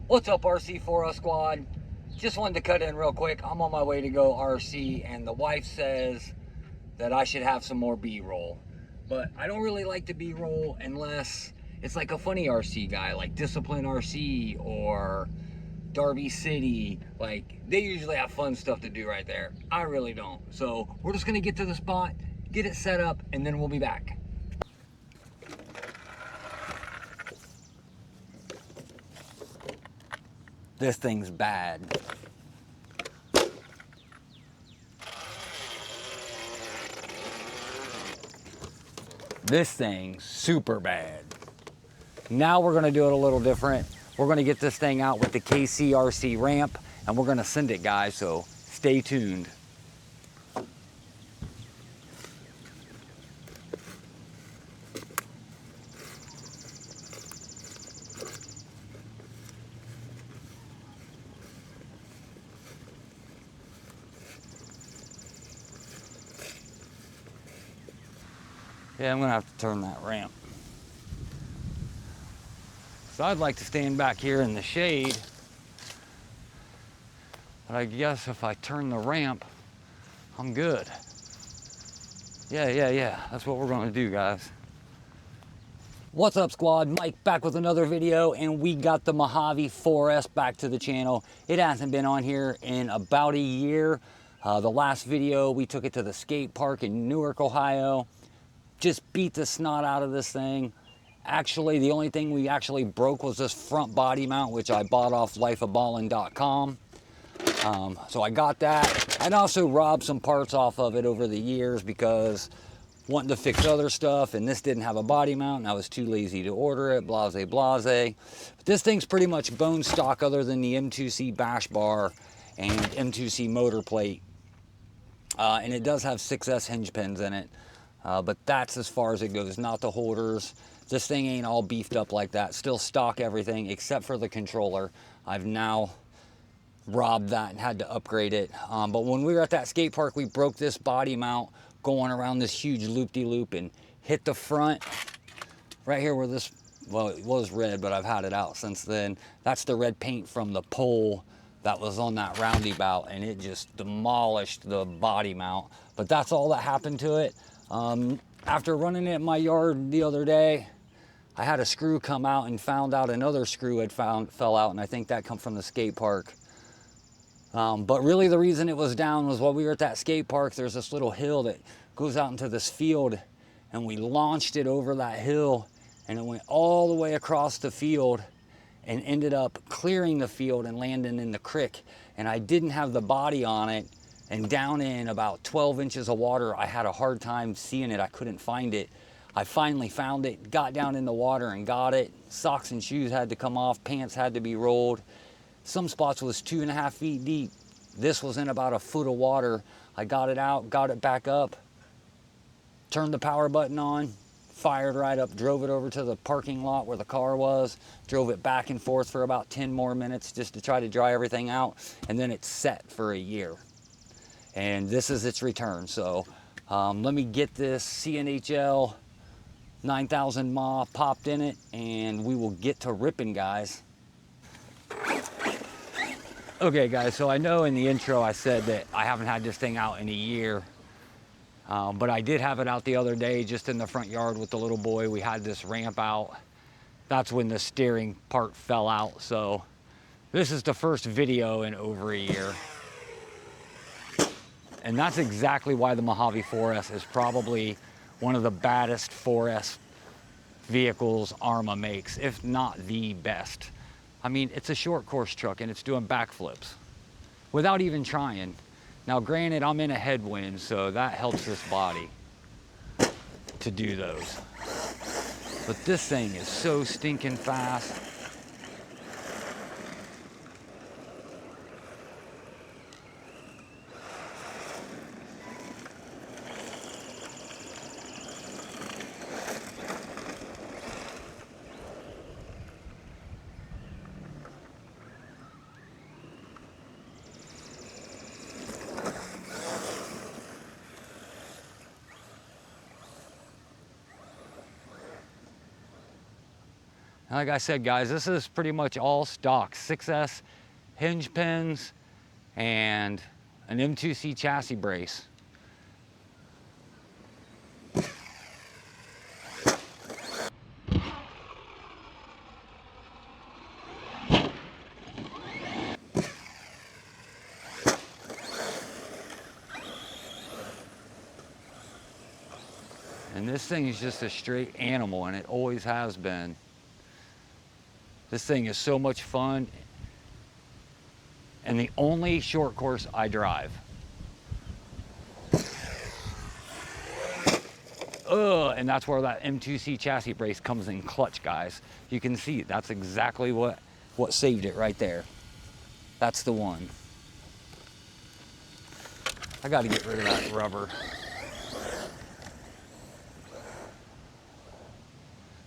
What's up, RC4S squad? Just wanted to cut in real quick. I'm on my way to go RC, and the wife says that I should have some more B-roll. But I don't really like the B-roll unless it's like a funny RC guy, like Discipline RC or Derby City. Like, they usually have fun stuff to do right there. I really don't. So we're just gonna get to the spot, get it set up, and then we'll be back. This thing's bad. This thing's super bad. Now we're gonna do it a little different. We're gonna get this thing out with the KCRC ramp, and we're gonna send it, guys, so stay tuned. Yeah, I'm gonna have to turn that ramp. So I'd like to stand back here in the shade, but I guess if I turn the ramp, I'm good. Yeah, that's what we're gonna do, guys. What's up, squad? Mike back with another video, and we got the Mojave 4S back to the channel. It hasn't been on here in about a year. The last video, we took it to the skate park in Newark, Ohio. Just beat the snot out of this thing. Actually, the only thing we actually broke was this front body mount, which I bought off lifeofballin.com. So I got that. And also robbed some parts off of it over the years because wanting to fix other stuff, and this didn't have a body mount, and I was too lazy to order it, blase. But this thing's pretty much bone stock other than the M2C bash bar and M2C motor plate. And it does have 6S hinge pins in it. But that's as far as it goes, not the holders. This thing ain't all beefed up like that. Still stock everything except for the controller. I've now robbed that and had to upgrade it. But when we were at that skate park, we broke this body mount going around this huge loop-de-loop and hit the front right here where this, well, it was red, but I've had it out since then. That's the red paint from the pole that was on that roundabout, and it just demolished the body mount. But that's all that happened to it. After running it in my yard the other day, I had a screw come out and found out another screw had fell out, and I think that come from the skate park. But really the reason it was down was while we were at that skate park, there's this little hill that goes out into this field, and we launched it over that hill, and it went all the way across the field and ended up clearing the field and landing in the creek. And I didn't have the body on it, and down in about 12 inches of water, I had a hard time seeing it. I couldn't find it. I finally found it, got down in the water and got it. Socks and shoes had to come off, pants had to be rolled. Some spots was 2.5 feet deep. This was in about a foot of water. I got it out, got it back up, turned the power button on, fired right up, drove it over to the parking lot where the car was, drove it back and forth for about 10 more minutes just to try to dry everything out, and then it's set for a year. And this is its return. So let me get this CNHL 9000 mAh popped in it, and we will get to ripping, guys. Okay, guys, so I know in the intro I said that I haven't had this thing out in a year, but I did have it out the other day just in the front yard with the little boy. We had this ramp out. That's when the steering part fell out. So this is the first video in over a year. And that's exactly why the Mojave 4S is probably one of the baddest 4S vehicles ARRMA makes, if not the best. I mean, it's a short course truck and it's doing backflips without even trying. Now, granted, I'm in a headwind, so that helps this body to do those. But this thing is so stinking fast. Like I said, guys, this is pretty much all stock. 6S hinge pins and an M2C chassis brace. And this thing is just a straight animal, and it always has been. This thing is so much fun, and the only short course I drive. And that's where that M2C chassis brace comes in clutch, guys. You can see that's exactly what saved it right there. That's the one. I got to get rid of that rubber.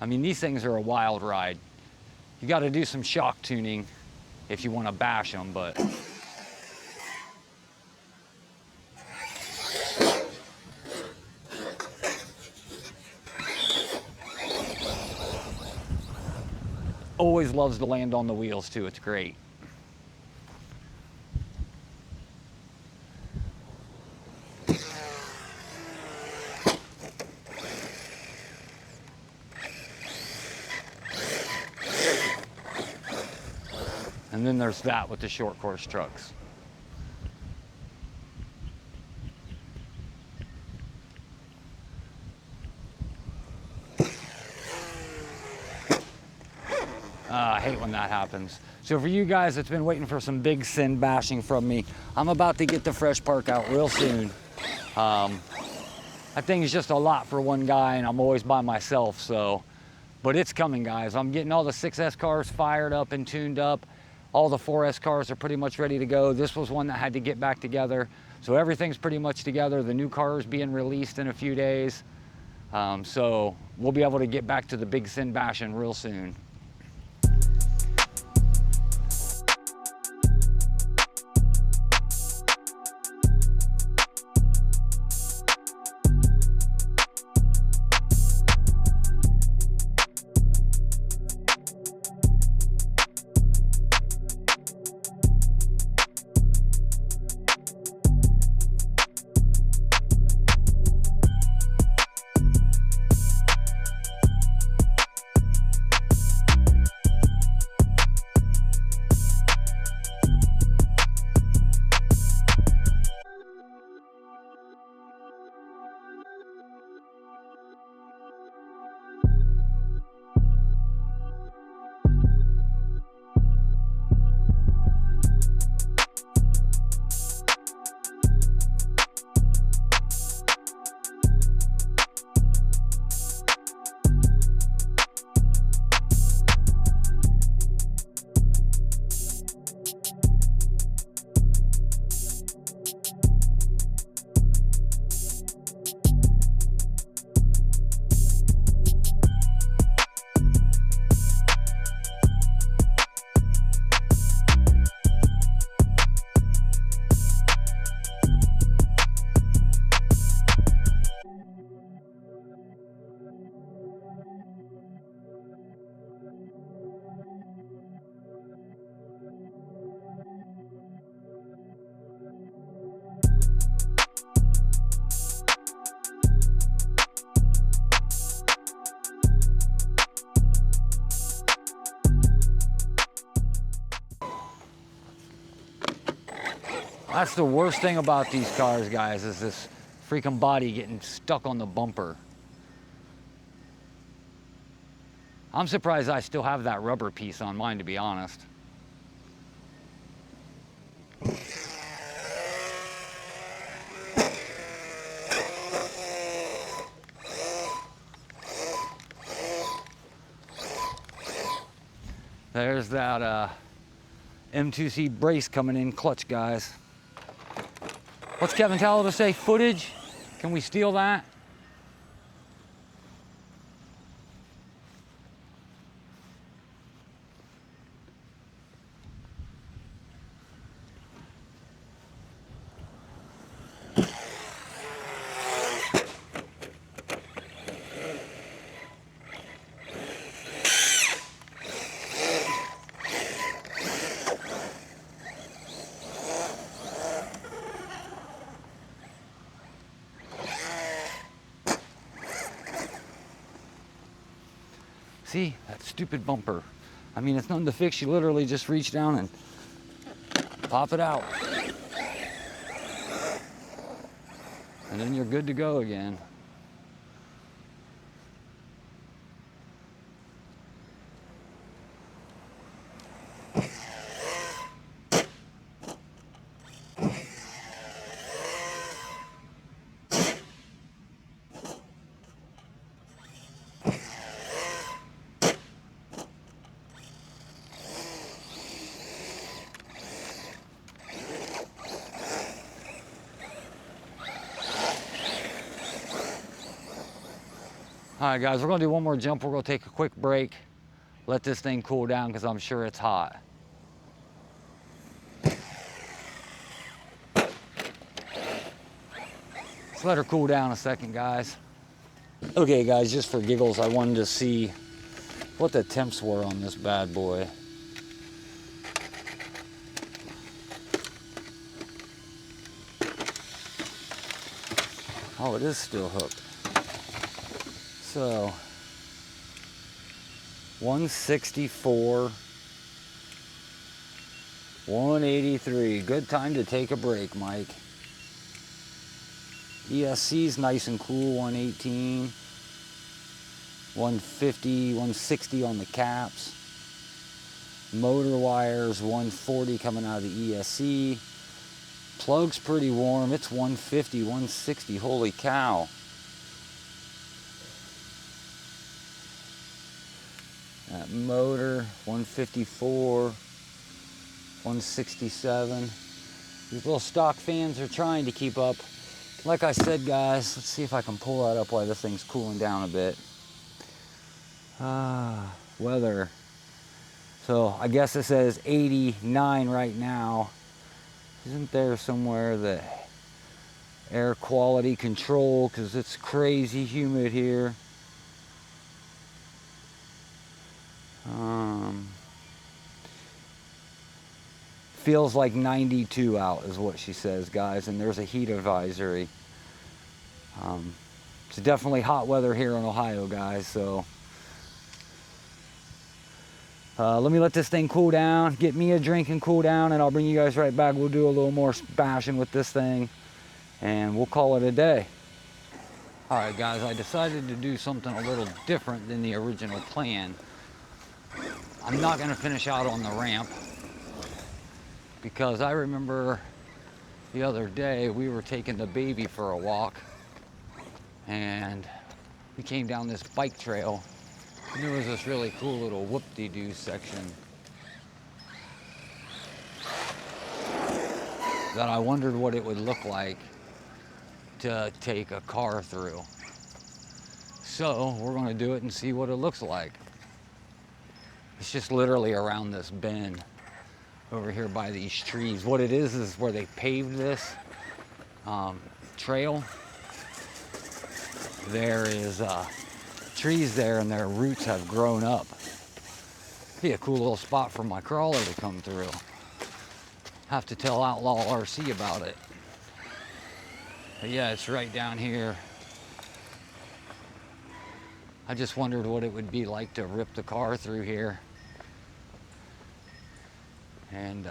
I mean, these things are a wild ride. You got to do some shock tuning if you want to bash them, but always loves to land on the wheels too. It's great. And then there's that with the short course trucks. I hate when that happens. So for you guys that's been waiting for some big sin bashing from me, I'm about to get the fresh park out real soon. That thing is just a lot for one guy, and I'm always by myself, so. But it's coming, guys. I'm getting all the 6S cars fired up and tuned up. All the 4S cars are pretty much ready to go. This was one that had to get back together. So everything's pretty much together. The new car is being released in a few days. So we'll be able to get back to the big sin bashing real soon. That's the worst thing about these cars, guys, is this freaking body getting stuck on the bumper. I'm surprised I still have that rubber piece on mine, to be honest. There's that M2C brace coming in clutch, guys. What's Kevin Talbot say? Footage? Can we steal that? See, that stupid bumper. I mean, it's nothing to fix. You literally just reach down and pop it out. And then you're good to go again. All right, guys, we're gonna do one more jump. We're gonna take a quick break, let this thing cool down because I'm sure it's hot. Let's let her cool down a second, guys. Okay, guys, just for giggles, I wanted to see what the temps were on this bad boy. Oh, it is still hooked. So, 164, 183. Good time to take a break, Mike. ESC's nice and cool, 118, 150, 160 on the caps. Motor wires, 140 coming out of the ESC. Plug's pretty warm, it's 150, 160, holy cow. That motor, 154, 167. These little stock fans are trying to keep up. Like I said, guys, let's see if I can pull that up while this thing's cooling down a bit. Weather. So I guess it says 89 right now. Isn't there somewhere the air quality control, because it's crazy humid here. Feels like 92 out is what she says, guys, and there's a heat advisory. It's definitely hot weather here in Ohio, guys, so let me let this thing cool down, get me a drink and cool down, and I'll bring you guys right back. We'll do a little more bashing with this thing and we'll call it a day. All right, guys, I decided to do something a little different than the original plan. I'm not going to finish out on the ramp because I remember the other day we were taking the baby for a walk and we came down this bike trail and there was this really cool little whoop-de-doo section that I wondered what it would look like to take a car through. So we're going to do it and see what it looks like. It's just literally around this bend over here by these trees. What it is where they paved this trail. There is trees there and their roots have grown up. Be a cool little spot for my crawler to come through. Have to tell Outlaw RC about it. But yeah, it's right down here. I just wondered what it would be like to rip the car through here. And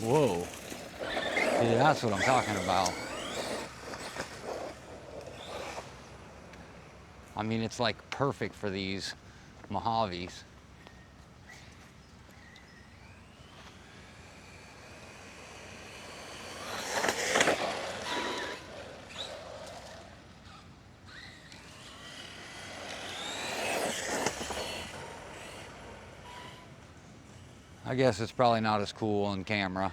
whoa. See, that's what I'm talking about. I mean, it's like perfect for these Mojaves. I guess it's probably not as cool on camera.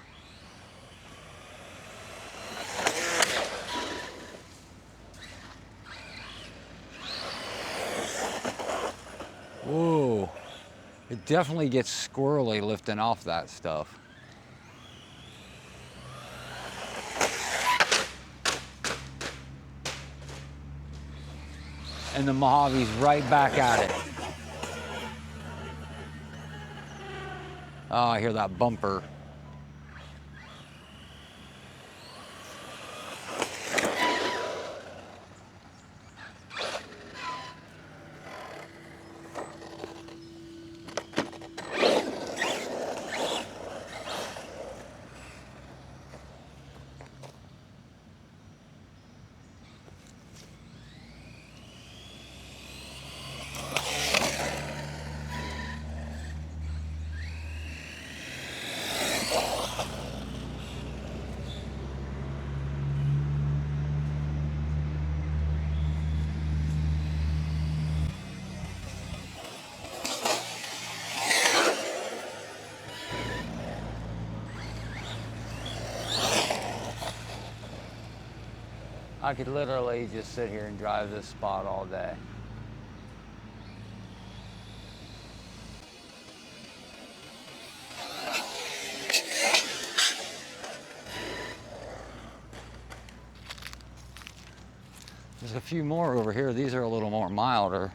Whoa, it definitely gets squirrely lifting off that stuff. And the Mojave's right back at it. Oh, I hear that bumper. I could literally just sit here and drive this spot all day. There's a few more over here. These are a little more milder.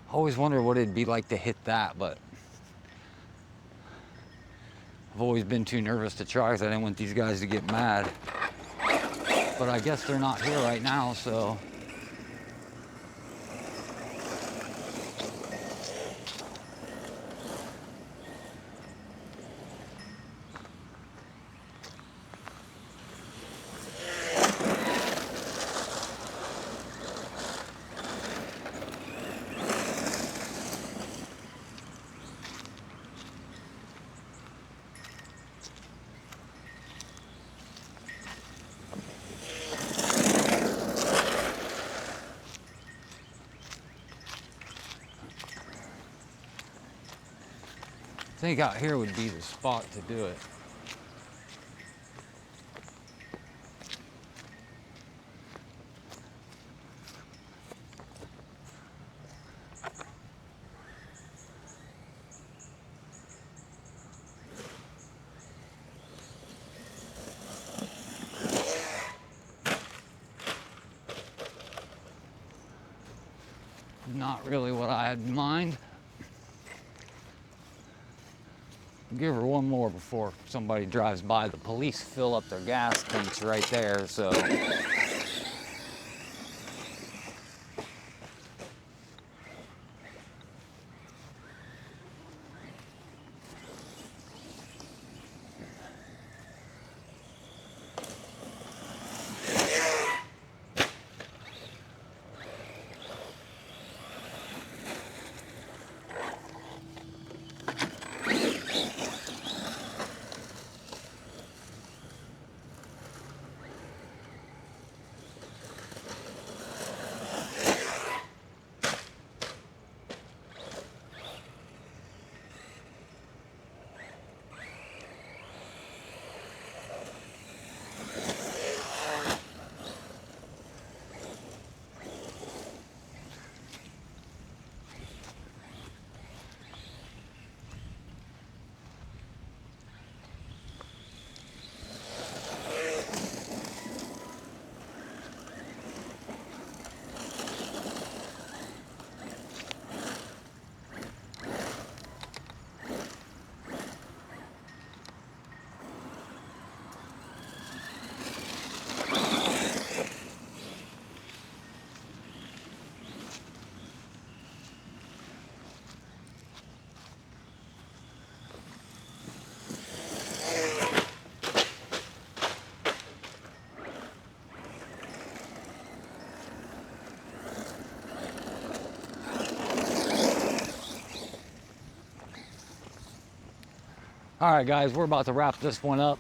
I always wonder what it'd be like to hit that, but I've always been too nervous to try because I didn't want these guys to get mad. But I guess they're not here right now, so. I think out here would be the spot to do it. Not really what I had in mind. Give her one more before somebody drives by. The police fill up their gas tanks right there, so. All right, guys, we're about to wrap this one up.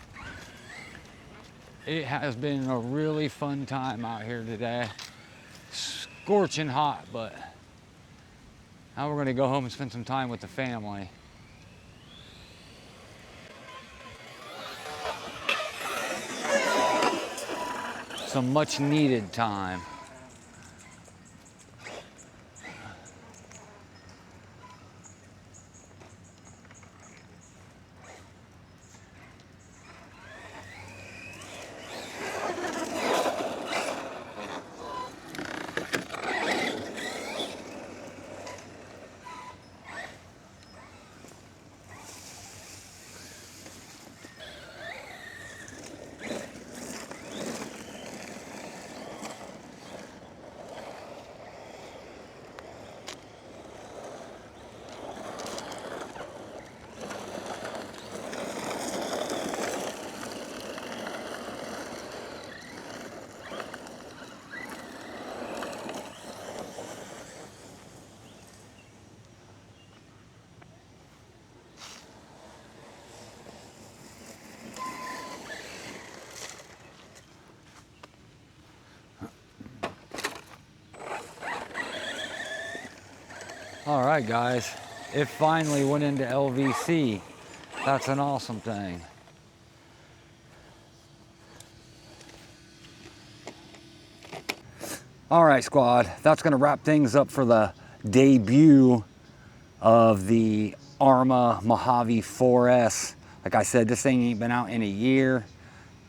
It has been a really fun time out here today. Scorching hot, but now we're gonna go home and spend some time with the family. Some much needed time. All right, guys, it finally went into LVC. That's an awesome thing. All right, squad, that's gonna wrap things up for the debut of the ARRMA Mojave 4S. Like I said, this thing ain't been out in a year.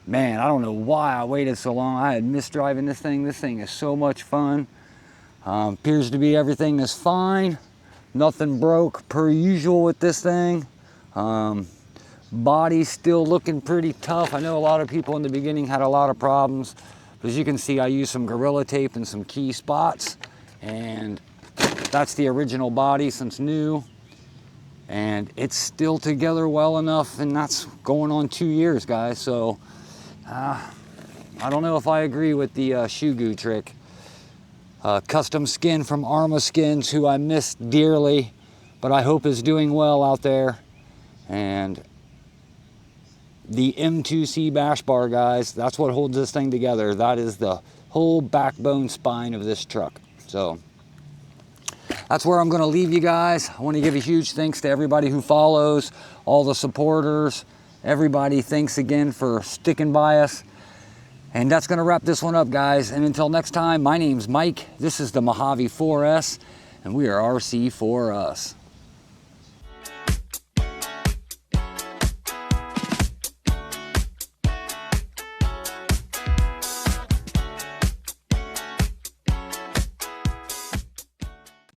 Man, I don't know why I waited so long. I had missed driving this thing. This thing is so much fun. Appears to be everything is fine. Nothing broke per usual with this thing. Body's still looking pretty tough. I know a lot of people in the beginning had a lot of problems. As you can see, I used some Gorilla Tape in some key spots, and that's the original body since new. And it's still together well enough, and that's going on 2 years, guys. So I don't know if I agree with the shoe goo trick. Custom skin from ARRMA Skins, who I miss dearly, but I hope is doing well out there. And the M2C bash bar, guys, that's what holds this thing together. That is the whole backbone spine of this truck. So that's where I'm going to leave you guys. I want to give a huge thanks to everybody who follows, all the supporters, everybody. Thanks again for sticking by us. And that's going to wrap this one up, guys. And until next time, my name's Mike. This is the Mojave 4S, and we are RC4Us.